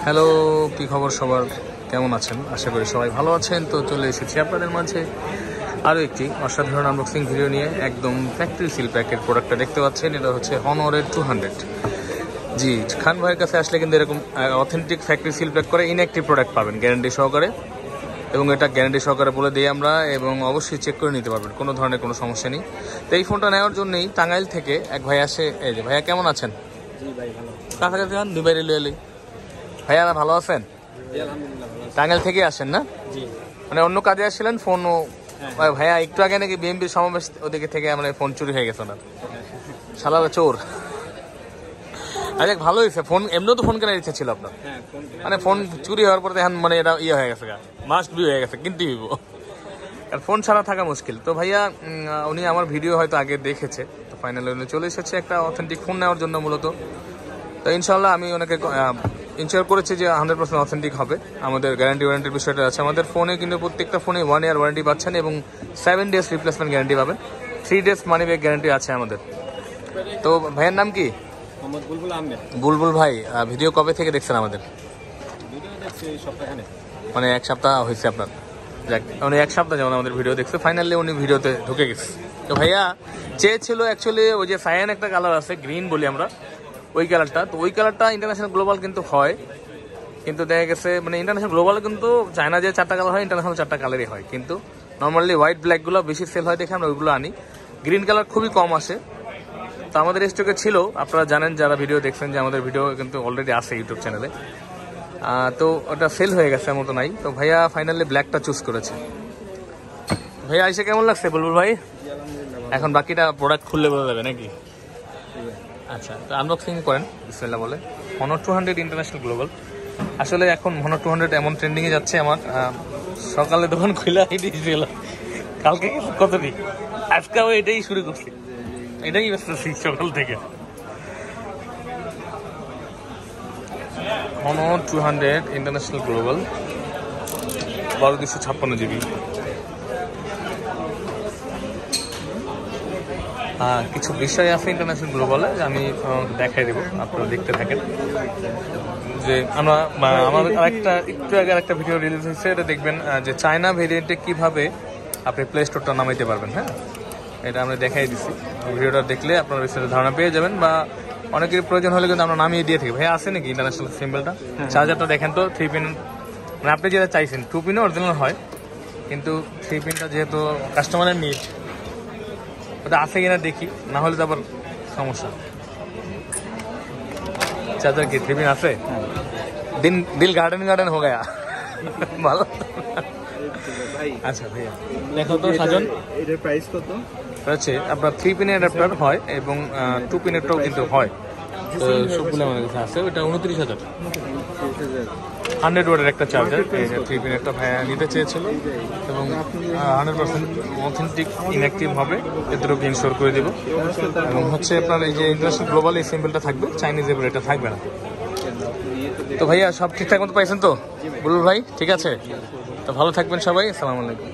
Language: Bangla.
হ্যালো, কি খবর সবার? কেমন আছেন? আশা করি সবাই ভালো আছেন। তো চলে এসেছি আপনাদের মাঝে আরও একটি অসাধারণ আনবক্সিং ভিডিও নিয়ে। একদম ফ্যাক্টরি সিল প্যাকের প্রোডাক্টটা দেখতে পাচ্ছেন, এটা হচ্ছে হনরের 200। জি, খান ভাইয়ের কাছে আসলে কিন্তু এরকম অথেন্টিক ফ্যাক্টরি সিল প্যাক করে ইনঅ্যাক্টিভ প্রোডাক্ট পাবেন গ্যারান্টি সহকারে, এবং এটা গ্যারান্টি সহকারে বলে দিই আমরা, এবং অবশ্যই চেক করে নিতে পারবেন, কোনো ধরনের কোনো সমস্যা নেই। তো এই ফোনটা নেওয়ার জন্যই টাঙ্গাইল থেকে এক ভাই আসে। এই যে ভাইয়া, কেমন আছেন? জি ভাই ভালো। কাছাকাছি হন, দুবাই রেলওয়ে। ভাইয়া ভালো আছেন? টাঙ্গাইল থেকে আসেন না? জি, মানে অন্য কাজে আসছিলেন, ফোনও ভাইয়া একটু আগে নাকি বিএমপির সমাবেশ ওদিকে থেকে মানে ফোন চুরি হয়ে গেছে না? শালারা চোর। আচ্ছা, ভালো হয়েছে। ফোন এমনিও তো ফোন কেনার ইচ্ছা ছিল আপনার, মানে ফোন চুরি হওয়ার পর দেখেন মানে এটা ইয়ে হয়ে গেছে, মাস্ট বি হয়ে গেছে, কিনতে হইব, আর ফোন ছাড়া থাকা মুশকিল। তো ভাইয়া উনি আমার ভিডিও হয়তো আগে দেখেছে, তো ফাইনালি উনি চলে এসেছে একটা অথেন্টিক ফোন নেওয়ার জন্য মূলত। তো ইনশাল্লাহ আমি ওনাকে ইনশিওর করেছি যে 100% অথেন্টিক হবে। আমাদের গ্যারান্টি ওয়ারেন্টির বিষয়টা আছে আমাদের ফোনে, কিন্তু প্রত্যেকটা ফোনে 1 ইয়ার ওয়ারেন্টি পাচ্ছেন এবং 7 ডেজ রিপ্লেসমেন্ট গ্যারান্টি পাবেন, 3 ডেজ মানি ব্যাক গ্যারান্টি আছে আমাদের। তো ভাইয়ের নাম কি? বুলবুল আহমেদ। বুলবুল ভাই, ভিডিও কবে থেকে দেখছেন আমাদের? ভিডিও দেখছি এই সপ্তাহখানে, মানে এক সপ্তাহ হয়েছে আপনার? যাক, উনি এক সপ্তাহ যেমন আমাদের ভিডিও দেখছে, ফাইনালি উনি ভিডিওতে ঢুকে গেছে। তো ভাইয়া চেয়েছিল অ্যাকচুয়ালি ওই যে সায়ান একটা কালার আছে, গ্রিন বলি আমরা, ওই কালারটা। তো ওই কালারটা ইন্টারন্যাশনাল গ্লোবাল কিন্তু হয়, কিন্তু দেখা গেছে মানে ইন্টারন্যাশনাল গ্লোবাল কিন্তু চায়না যে 4টা কালার হয়, ইন্টারন্যাশনাল 4টা কালারই হয়, কিন্তু নর্মালি হোয়াইট ব্ল্যাকগুলো বেশি সেল হয় দেখে আমরা ওইগুলো আনি। গ্রিন কালার খুবই কম আসে। তো আমাদের স্টকে ছিল, আপনারা জানেন যারা ভিডিও দেখছেন যে আমাদের ভিডিও কিন্তু অলরেডি আছে ইউটিউব চ্যানেলে। তো ওটা সেল হয়ে গেছে, এমন তো নাই। তো ভাইয়া ফাইনালি ব্ল্যাকটা চুজ করেছে। ভাইয়া এসে কেমন লাগছে বুলবুল ভাই? এখন বাকিটা প্রোডাক্ট খুললে বোঝা যাবে নাকি? আচ্ছা, তো আনবক্সিং করেন বিসমিল্লাহ বলে। Honor 200 international global. আসলে এখন হনর 200 এমন ট্রেন্ডিংয়ে যাচ্ছে, আমার সকালে দোকান খুলে এটাই ছিল, কালকে কত দিন, আজকেও এটাই শুরু করছি, এটাই ব্যস্ত সকাল থেকে। Honor 200 international global 1256 GB. কিছু বিষয় আছে ইন্টারন্যাশনাল গ্লোবালে, আমি দেখাই দেবো, আপনারা দেখতে থাকেন। যে আমাদের আরেকটা একটু আগে একটা ভিডিও রিলিজ হয়েছে, এটা দেখবেন যে চায়না ভেরিয়েন্টে কিভাবে আপনি প্লে স্টোরটা নামাইতে পারবেন। হ্যাঁ, এটা আমরা দেখাই দিচ্ছি, ভিডিওটা দেখলে আপনার বিষয়ে ধারণা পেয়ে যাবেন, বা অনেকের প্রয়োজন হলে কিন্তু আমরা নামিয়ে দিয়ে থাকি। ভাইয়া আছে নাকি ইন্টারন্যাশনাল সিম্বলটা? চার্জারটা দেখেন তো, 3 পিন, মানে আপনি যেটা চাইছেন 2 পিনও অরিজিনাল হয়, কিন্তু 3 পিনটা যেহেতু কাস্টমারের নিড, ওটা আছে কিনা দেখি, না হলে তো আবার সমস্যা। চার্জার কি 3 পিন আছে? দিল গার্ডেন হো গয়া। ভালো। আচ্ছা ভাইয়া দেখো তো সাজন, এটার প্রাইস কত? হচ্ছে আপনার 3 পিনের অ্যাডাপ্টার হয় এবং 2 পিনেরটাও কিন্তু হয়। তো সবগুলো আমার কাছে আছে। ওটা 29,000 100 ওয়াটের একটা চার্জার, 3 পিনেরটা ভাইয়া নিতে চেয়েছিল, এবং 100% অথেন্টিক ইনঅ্যাক্টিভ হবে, এতটুকু ইনশোর করে দেবো। এবং হচ্ছে আপনার এই যে ইন্টারন্যাশনাল গ্লোবাল এই সিম্বলটা থাকবে, চাইনিজ এবার এটা থাকবে না। তো ভাইয়া সব ঠিকঠাক মতো পাইছেন তো বুলবুল ভাই? ঠিক আছে, তো ভালো থাকবেন সবাই, আসসালামু আলাইকুম।